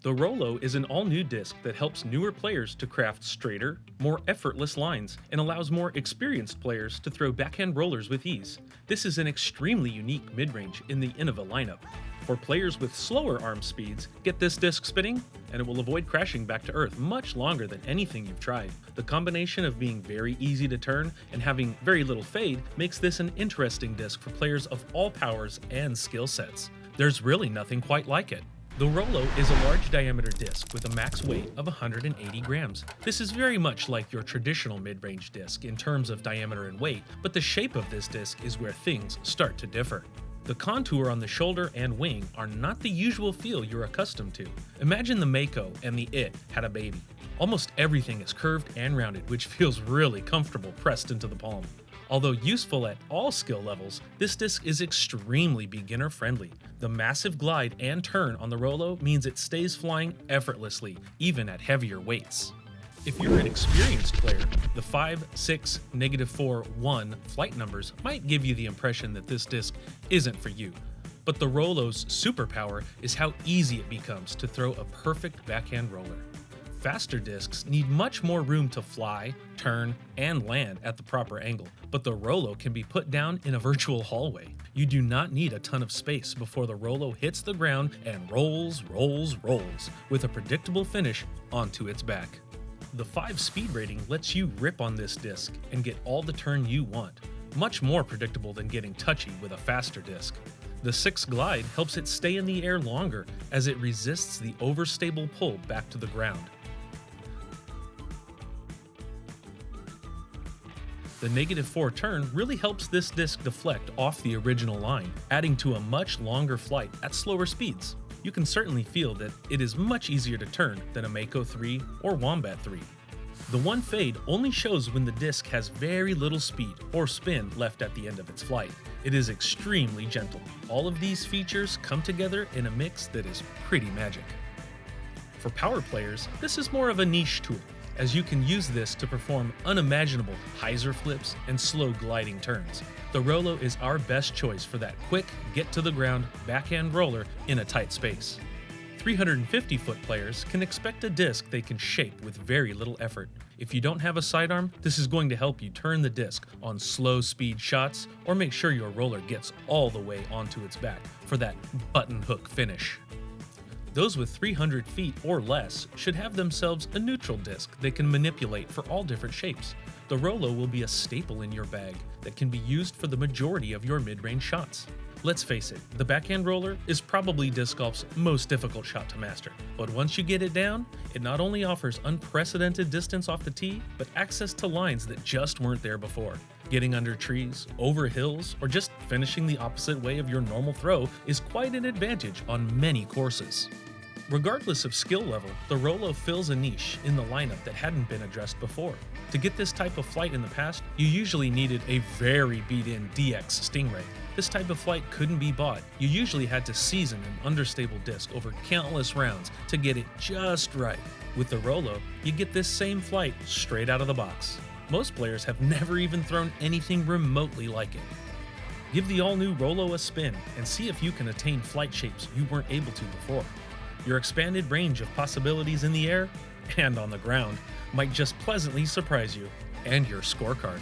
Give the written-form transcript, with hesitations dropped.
The Rollo is an all-new disc that helps newer players to craft straighter, more effortless lines and allows more experienced players to throw backhand rollers with ease. This is an extremely unique mid-range in the Innova lineup. For players with slower arm speeds, get this disc spinning and it will avoid crashing back to earth much longer than anything you've tried. The combination of being very easy to turn and having very little fade makes this an interesting disc for players of all powers and skill sets. There's really nothing quite like it. The Rollo is a large diameter disc with a max weight of 180 grams. This is very much like your traditional mid-range disc in terms of diameter and weight, but the shape of this disc is where things start to differ. The contour on the shoulder and wing are not the usual feel you're accustomed to. Imagine the Mako and the It had a baby. Almost everything is curved and rounded, which feels really comfortable pressed into the palm. Although useful at all skill levels, this disc is extremely beginner-friendly. The massive glide and turn on the Rollo means it stays flying effortlessly, even at heavier weights. If you're an experienced player, the 5, 6, -4, 1 flight numbers might give you the impression that this disc isn't for you. But the Rollo's superpower is how easy it becomes to throw a perfect backhand roller. Faster discs need much more room to fly, turn, and land at the proper angle, but the Rollo can be put down in a virtual hallway. You do not need a ton of space before the Rollo hits the ground and rolls with a predictable finish onto its back. The 5 speed rating lets you rip on this disc and get all the turn you want, much more predictable than getting touchy with a faster disc. The 6 glide helps it stay in the air longer as it resists the overstable pull back to the ground. The -4 turn really helps this disc deflect off the original line, adding to a much longer flight at slower speeds. You can certainly feel that it is much easier to turn than a Mako 3 or Wombat 3. The 1 fade only shows when the disc has very little speed or spin left at the end of its flight. It is extremely gentle. All of these features come together in a mix that is pretty magic. For power players, this is more of a niche tool, as you can use this to perform unimaginable hyzer flips and slow gliding turns. The Rollo is our best choice for that quick, get-to-the-ground backhand roller in a tight space. 350-foot players can expect a disc they can shape with very little effort. If you don't have a sidearm, this is going to help you turn the disc on slow speed shots or make sure your roller gets all the way onto its back for that button hook finish. Those with 300 feet or less should have themselves a neutral disc they can manipulate for all different shapes. The Rollo will be a staple in your bag that can be used for the majority of your mid-range shots. Let's face it, the backhand roller is probably disc golf's most difficult shot to master, but once you get it down, it not only offers unprecedented distance off the tee, but access to lines that just weren't there before. Getting under trees, over hills, or just finishing the opposite way of your normal throw is quite an advantage on many courses. Regardless of skill level, the Rollo fills a niche in the lineup that hadn't been addressed before. To get this type of flight in the past, you usually needed a very beat-in DX Stingray. This type of flight couldn't be bought. You usually had to season an understable disc over countless rounds to get it just right. With the Rollo, you get this same flight straight out of the box. Most players have never even thrown anything remotely like it. Give the all-new Rollo a spin and see if you can attain flight shapes you weren't able to before. Your expanded range of possibilities in the air and on the ground might just pleasantly surprise you and your scorecard.